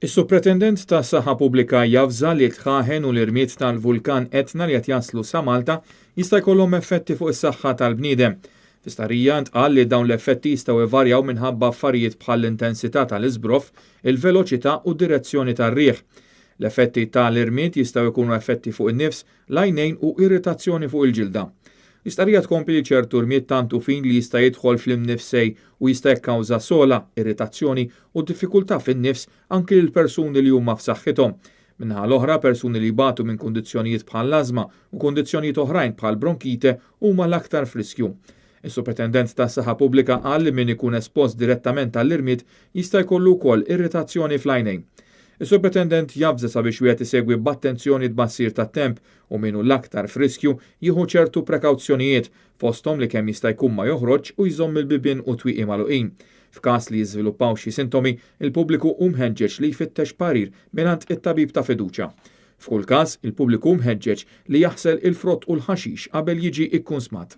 Is-Supretendent tas-Saħħa Pubblika jafża li t-tħaħen u l-irmiet tal-vulkan Etna li qed jaslu sa Malta jista' jkollhom effetti fuq is-saħħa tal-bniedem. Fl-istqarrija ntqal li dawn l-effetti jistgħu jvarjaw minħabba affarijiet bħal l-intensità tal-iżbroff, il-veloċità u d-direzzjoni tar-riħ. L-effetti tal-irmiet jistgħu jkunu effetti fuq in-nifs, l-għajnejn u irritazzjoni fuq il-ġilda. L-istqarrija tkompli li ċertu rmiet tantu fin li jista' jidħol fl-imnifsej u jista' jikkawża sola, irritazzjoni u diffikultà fin-nifs anki lil persuni li huma f'saħħithom. Minnaħa l-oħra persuni li jbatu minn kundizzjonijiet bħal l-ażma u kundizzjonijiet oħrajn bħal bronkite huma l-aktar f'riskju. Is-Supretendent tas-Saħħa Pubblika qal li min ikun espost direttament għall-irmiet jista' jkollu wkoll irritazzjoni fl-għajnejn. Is-Supretendent jabża sabiex wieħed isegwi b'attenzjoni tbassir tat-temp u minnu l-aktar f'riskju jieħu ċertu prekawzjonijiet fosthom li kemm jista' jkun ma joħroġ u jżomm il-bibien u twieqi magħluqin. F'każ li jiżviluppaw xi sintomi, il-pubbliku hu mħeġġeġ li jfittex parir mingħand it-tabib ta' fiduċja. F'kull każ, il-pubbliku mħeġġeġ li jaħsel il-frott u l-ħaxix qabel jiġi ikkun smat.